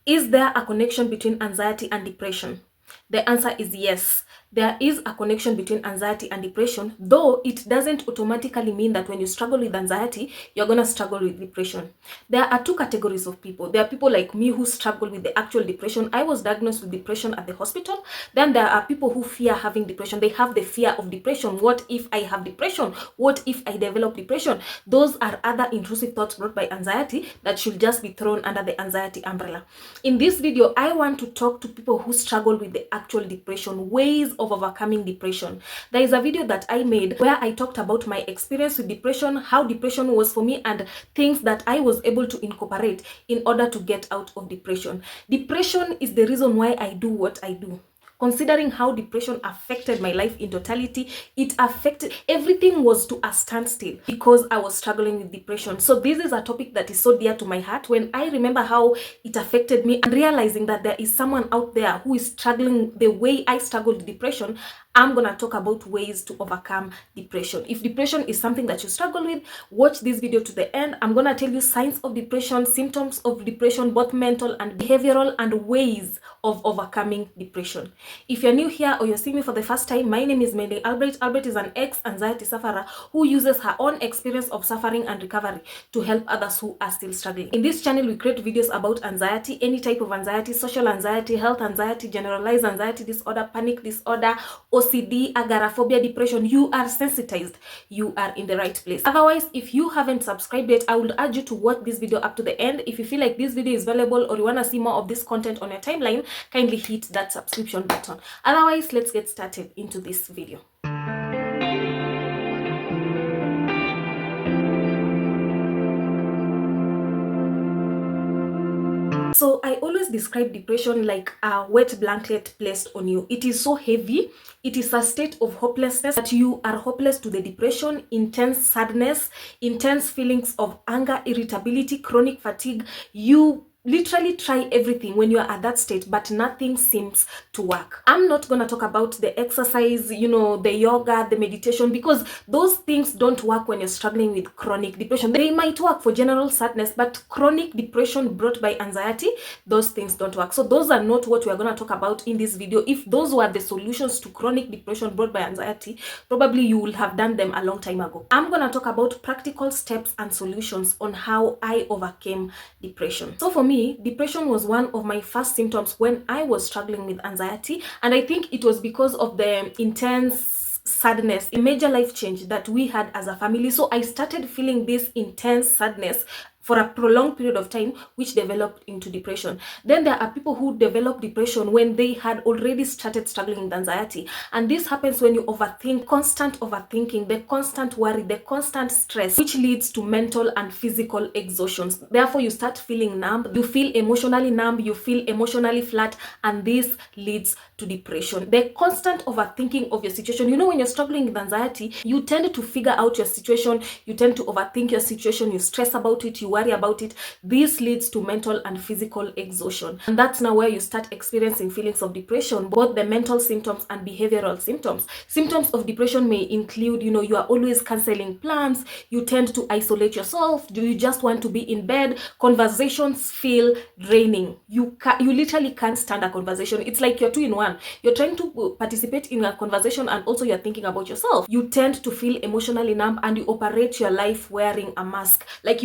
Is there a connection between anxiety and depression? The answer is yes. There is a connection between anxiety and depression, though it doesn't automatically mean that when you struggle with anxiety, you're going to struggle with depression. There are two categories of people. There are people like me who struggle with the actual depression. I was diagnosed with depression at the hospital. Then there are people who fear having depression. They have the fear of depression. What if I have depression? What if I develop depression? Those are other intrusive thoughts brought by anxiety that should just be thrown under the anxiety umbrella. In this video, I want to talk to people who struggle with the actual depression, ways of overcoming depression. There is a video that I made where I talked about my experience with depression, how depression was for me, and things that I was able to incorporate in order to get out of depression. Depression is the reason why I do what I do. Considering how depression affected my life in totality, it affected everything, was to a standstill because I was struggling with depression. So this is a topic that is so dear to my heart. When I remember how it affected me and realizing that there is someone out there who is struggling the way I struggled with depression, I'm gonna talk about ways to overcome depression. If depression is something that you struggle with, watch this video to the end. I'm gonna tell you signs of depression, symptoms of depression, both mental and behavioral, and ways of overcoming depression. If you're new here or you're seeing me for the first time, my name is Mende Albert. Albert is an ex-anxiety sufferer who uses her own experience of suffering and recovery to help others who are still struggling. In this channel, we create videos about anxiety, any type of anxiety, social anxiety, health anxiety, generalized anxiety disorder, panic disorder, OCD, agoraphobia, depression. You are sensitized. You are in the right place. Otherwise, if you haven't subscribed yet, I would urge you to watch this video up to the end. If you feel like this video is valuable or you want to see more of this content on your timeline, kindly hit that subscription button. Otherwise, let's get started into this video. So I always describe depression like a wet blanket placed on you. It is so heavy. It is a state of hopelessness that you are hopeless to the depression, intense sadness, intense feelings of anger, irritability, chronic fatigue. You literally try everything when you are at that state, but nothing seems to work. I'm not going to talk about the exercise, the yoga, the meditation, because those things don't work when you're struggling with chronic depression. They might work for general sadness, but chronic depression brought by anxiety, those things don't work. So those are not what we are going to talk about in this video. If those were the solutions to chronic depression brought by anxiety, probably you will have done them a long time ago. I'm going to talk about practical steps and solutions on how I overcame depression. So for me, depression was one of my first symptoms when I was struggling with anxiety, and I think it was because of the intense sadness, a major life change that we had as a family. So I started feeling this intense sadness for a prolonged period of time, which developed into depression. Then there are people who develop depression when they had already started struggling with anxiety. And this happens when you overthink, constant overthinking, the constant worry, the constant stress, which leads to mental and physical exhaustions. Therefore, you start feeling numb, you feel emotionally numb, you feel emotionally flat, and this leads to depression. The constant overthinking of your situation. When you're struggling with anxiety, you tend to figure out your situation, you tend to overthink your situation, you stress about it, you worry about it. This leads to mental and physical exhaustion, and that's now where you start experiencing feelings of depression, both the mental symptoms and behavioral symptoms. Symptoms of depression may include, you are always canceling plans, you tend to isolate yourself, you just want to be in bed, conversations feel draining, you literally can't stand a conversation. It's like you're two in one. You're trying to participate in a conversation and also you're thinking about yourself. You tend to feel emotionally numb and you operate your life wearing a mask. Like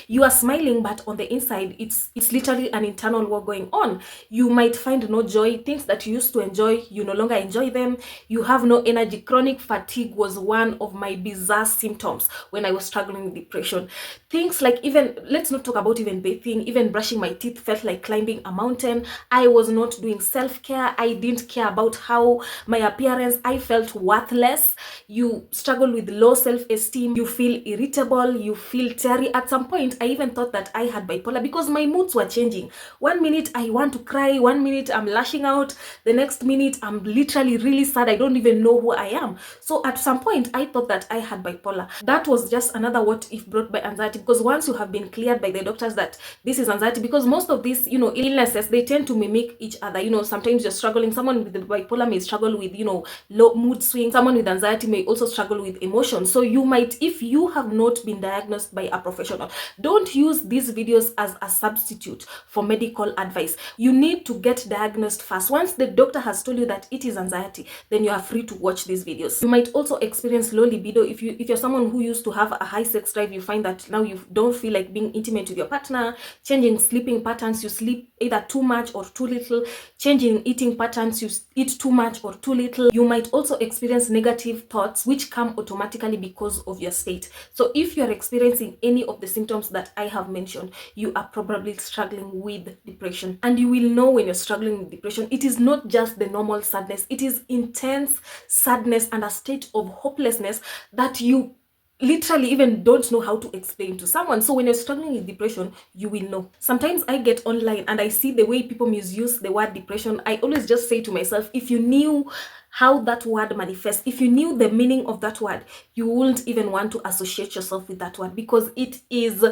you are smiling, but on the inside, it's literally an internal war going on. You might find no joy. Things that you used to enjoy, you no longer enjoy them. You have no energy. Chronic fatigue was one of my bizarre symptoms when I was struggling with depression. Things like, even, let's not talk about even bathing, even brushing my teeth felt like climbing a mountain. I was not doing self-care. I didn't care about how my appearance. I felt worthless. You struggle with low self-esteem. You feel irritable. You feel teary. At some point, I even thought that I had bipolar because my moods were changing. 1 minute I want to cry, 1 minute I'm lashing out, the next minute I'm literally really sad. I don't even know who I am. So at some point I thought that I had bipolar. That was just another what if brought by anxiety, because once you have been cleared by the doctors that this is anxiety, because most of these illnesses, they tend to mimic each other. Sometimes you're struggling, someone with the bipolar may struggle with low mood swings, someone with anxiety may also struggle with emotion. So you might, if you have not been diagnosed by a professional, Don't use these videos as a substitute for medical advice. You need to get diagnosed first. Once the doctor has told you that it is anxiety, then you are free to watch these videos. You might also experience low libido. If you're someone who used to have a high sex drive, you find that now you don't feel like being intimate with your partner, changing sleeping patterns, you sleep either too much or too little, changing eating patterns, you eat too much or too little. You might also experience negative thoughts which come automatically because of your state. So if you're experiencing any of the symptoms that I have mentioned, you are probably struggling with depression. And you will know when you're struggling with depression, it is not just the normal sadness, it is intense sadness and a state of hopelessness that you literally even don't know how to explain to someone. So when you're struggling with depression, you will know. Sometimes I get online and I see the way people misuse the word depression. I always just say to myself, if you knew how that word manifests, if you knew the meaning of that word, you wouldn't even want to associate yourself with that word, because it is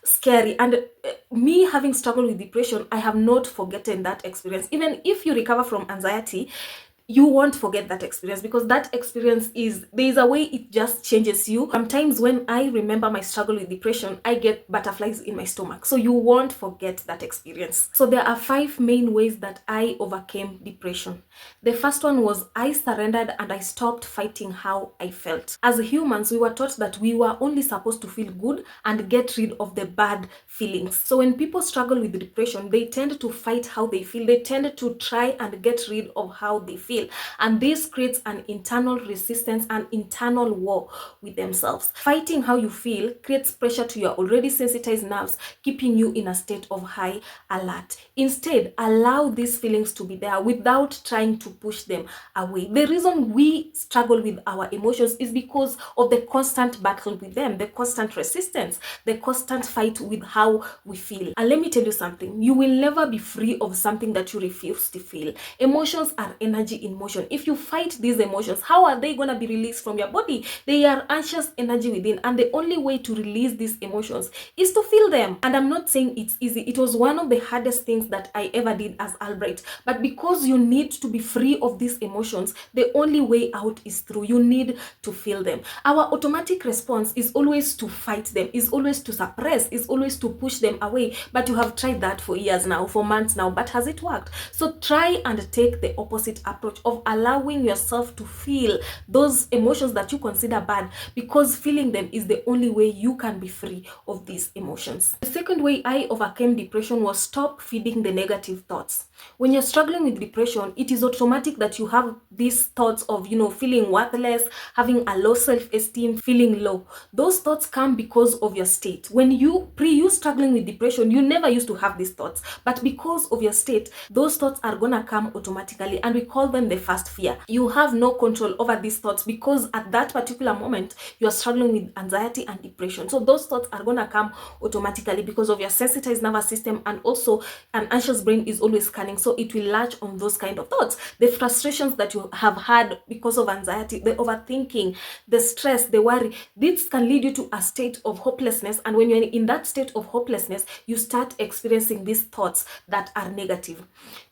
scary. And me having struggled with depression, I have not forgotten that experience. Even if you recover from anxiety, you won't forget that experience, because that experience there's a way it just changes you. Sometimes when I remember my struggle with depression, I get butterflies in my stomach. So you won't forget that experience. So there are 5 main ways that I overcame depression. The first one was I surrendered and I stopped fighting how I felt. As humans, we were taught that we were only supposed to feel good and get rid of the bad feelings. So when people struggle with depression, they tend to fight how they feel. They tend to try and get rid of how they feel. And this creates an internal resistance, an internal war with themselves. Fighting how you feel creates pressure to your already sensitized nerves, keeping you in a state of high alert. Instead, allow these feelings to be there without trying to push them away. The reason we struggle with our emotions is because of the constant battle with them, the constant resistance, the constant fight with how we feel. And let me tell you something, you will never be free of something that you refuse to feel. Emotions are energy in motion. If you fight these emotions, how are they going to be released from your body? They are anxious energy within, and the only way to release these emotions is to feel them. And I'm not saying it's easy. It was one of the hardest things that I ever did as Albright. But because you need to be free of these emotions, the only way out is through. You need to feel them. Our automatic response is always to fight them, is always to suppress, is always to push them away. But you have tried that for years now, for months now, but has it worked? So try and take the opposite approach of allowing yourself to feel those emotions that you consider bad, because feeling them is the only way you can be free of these emotions. The second way I overcame depression was stop feeding the negative thoughts. When you're struggling with depression, it is automatic that you have these thoughts of, feeling worthless, having a low self-esteem, feeling low. Those thoughts come because of your state. When you struggling with depression, you never used to have these thoughts, but because of your state, those thoughts are gonna come automatically, and we call them the first fear. You have no control over these thoughts, because at that particular moment you are struggling with anxiety and depression. So those thoughts are gonna come automatically because of your sensitized nervous system, and also an anxious brain is always scanning, so it will latch on those kind of thoughts. The frustrations that you have had because of anxiety, the overthinking, the stress, the worry, this can lead you to a state of hopelessness. And when you're in that state of hopelessness, you start experiencing these thoughts that are negative.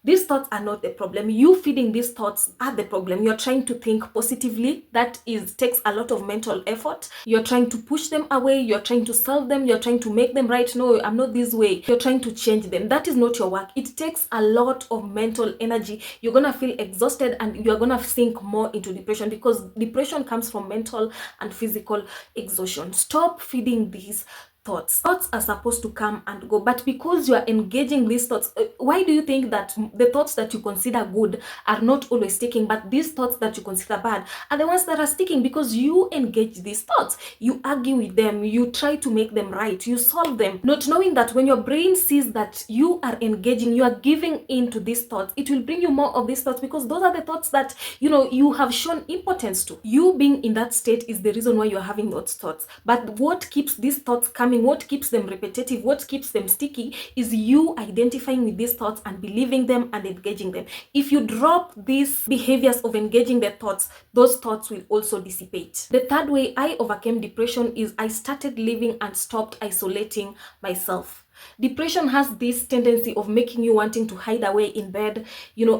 These thoughts are not the problem. You feeding these thoughts are the problem. You're trying to think positively. That takes a lot of mental effort. You're trying to push them away. You're trying to solve them. You're trying to make them right. No, I'm not this way. You're trying to change them. That is not your work. It takes a lot of mental energy. You're going to feel exhausted, and you're going to sink more into depression, because depression comes from mental and physical exhaustion. Stop feeding these thoughts. Thoughts are supposed to come and go, but because you are engaging these thoughts, why do you think that the thoughts that you consider good are not always sticking, but these thoughts that you consider bad are the ones that are sticking? Because you engage these thoughts, you argue with them, you try to make them right, you solve them, not knowing that when your brain sees that you are engaging, you are giving in to these thoughts, it will bring you more of these thoughts, because those are the thoughts that you have shown importance to. You being in that state is the reason why you are having those thoughts. But what keeps these thoughts coming, what keeps them repetitive, what keeps them sticky, is you identifying with these thoughts and believing them and engaging them. If you drop these behaviors of engaging the thoughts, those thoughts will also dissipate. The third way I overcame depression is I started living and stopped isolating myself. Depression has this tendency of making you wanting to hide away in bed,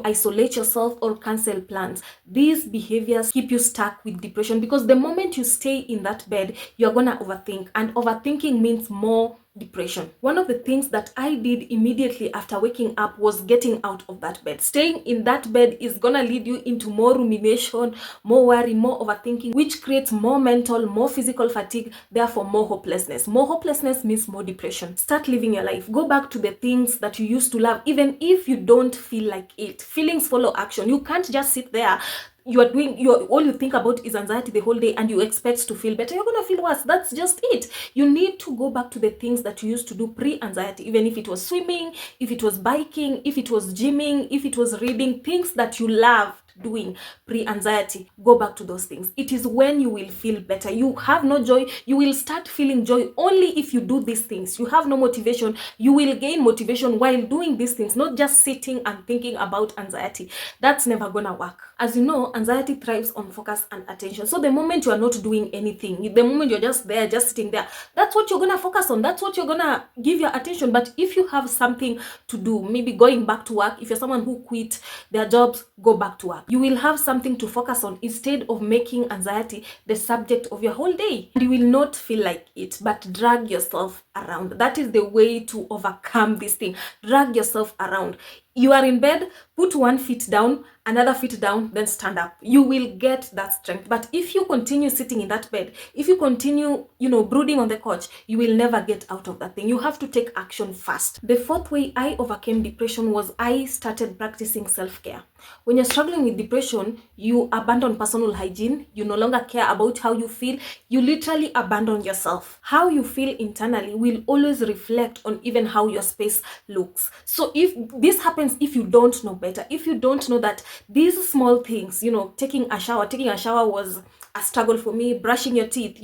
isolate yourself or cancel plans. These behaviors keep you stuck with depression because the moment you stay in that bed, you're gonna overthink, and overthinking means more depression. One of the things that I did immediately after waking up was getting out of that bed. Staying in that bed is gonna lead you into more rumination, more worry, more overthinking, which creates more mental, more physical fatigue, therefore more hopelessness. More hopelessness means more depression. Start living your life. Go back to the things that you used to love, even if you don't feel like it. Feelings follow action. You can't just sit there. All you think about is anxiety the whole day and you expect to feel better. You're gonna feel worse. That's just it. You need to go back to the things that you used to do pre-anxiety, even if it was swimming, if it was biking, if it was gymming, if it was reading, things that you loved doing pre-anxiety. Go back to those things. It is when you will feel better. You have no joy. You will start feeling joy only if you do these things. You have no motivation. You will gain motivation while doing these things, not just sitting and thinking about anxiety. That's never gonna work. As you know, anxiety thrives on focus and attention. So the moment you are not doing anything, the moment you're just there, just sitting there, that's what you're gonna focus on. That's what you're gonna give your attention. But if you have something to do, maybe going back to work, if you're someone who quit their jobs, go back to work. You will have something to focus on instead of making anxiety the subject of your whole day. And you will not feel like it, but drag yourself around. That is the way to overcome this thing. Drag yourself around. You are in bed, put one foot down, another foot down, then stand up. You will get that strength. But if you continue sitting in that bed, if you continue, brooding on the couch, you will never get out of that thing. You have to take action fast. The fourth way I overcame depression was I started practicing self-care. When you're struggling with depression, you abandon personal hygiene. You no longer care about how you feel. You literally abandon yourself. How you feel internally will always reflect on even how your space looks. So if this happens, if you don't know better, if you don't know that these small things, taking a shower was a struggle for me, brushing your teeth,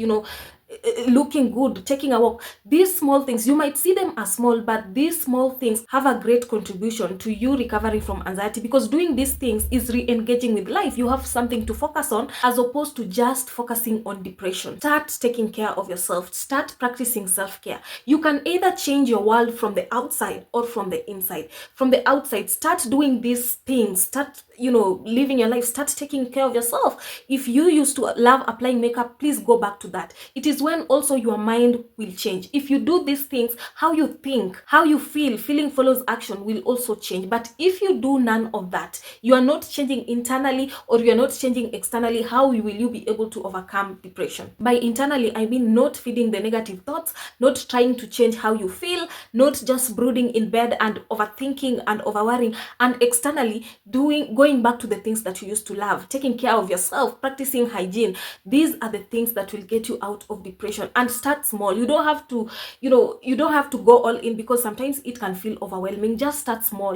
looking good, taking a walk, these small things, you might see them as small, but these small things have a great contribution to you recovering from anxiety, because doing these things is re-engaging with life. You have something to focus on as opposed to just focusing on depression. Start taking care of yourself. Start practicing self-care. You can either change your world from the outside or from the inside. From the outside, start doing these things. Start living your life. Start taking care of yourself. If you used to love applying makeup, please go back to that. It is when also your mind will change. If you do these things, how you think, how you feel, feeling follows action, will also change. But if you do none of that, you are not changing internally or you are not changing externally, how will you be able to overcome depression? By internally, I mean not feeding the negative thoughts, not trying to change how you feel, not just brooding in bed and overthinking and overworrying, and externally going back to the things that you used to love, taking care of yourself, practicing hygiene. These are the things that will get you out of depression. And start small. You don't have to, you don't have to go all in, because sometimes it can feel overwhelming. Just start small,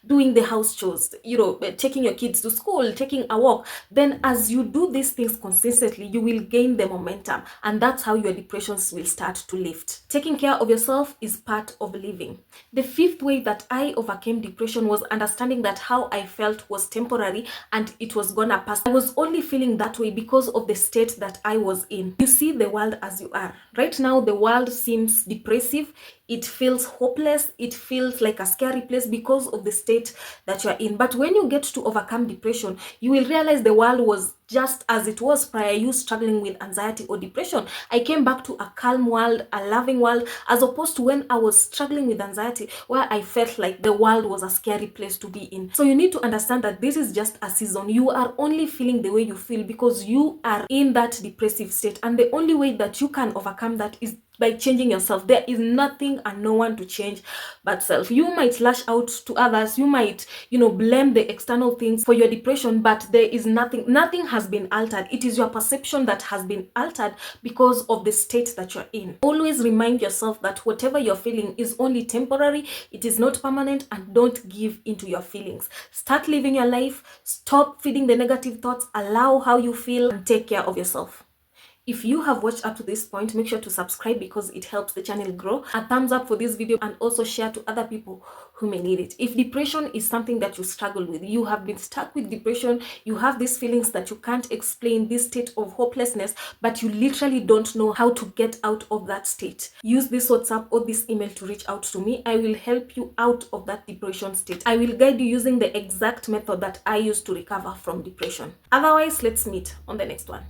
doing the house chores, taking your kids to school, taking a walk. Then as you do these things consistently, you will gain the momentum, and that's how your depressions will start to lift. Taking care of yourself is part of living. The fifth way that I overcame depression was understanding that how I felt was temporary and it was gonna pass. I was only feeling that way because of the state that I was in. You see the world as you are. Right now, the world seems depressive. It feels hopeless. It feels like a scary place because of the state that you're in. But when you get to overcome depression, you will realize the world was just as it was prior you struggling with anxiety or depression. I came back to a calm world, a loving world, as opposed to when I was struggling with anxiety, where I felt like the world was a scary place to be in. So you need to understand that this is just a season. You are only feeling the way you feel because you are in that depressive state. And the only way that you can overcome that is by changing yourself. There is nothing and no one to change but self. You might lash out to others, you might blame the external things for your depression, but there is nothing has been altered. It is your perception that has been altered because of the state that you're in. Always remind yourself that whatever you're feeling is only temporary, it is not permanent, and don't give into your feelings. Start living your life, stop feeding the negative thoughts, allow how you feel, and take care of yourself. If you have watched up to this point, make sure to subscribe because it helps the channel grow. A thumbs up for this video and also share to other people who may need it. If depression is something that you struggle with, you have been stuck with depression, you have these feelings that you can't explain, this state of hopelessness, but you literally don't know how to get out of that state, use this WhatsApp or this email to reach out to me. I will help you out of that depression state. I will guide you using the exact method that I used to recover from depression. Otherwise, let's meet on the next one.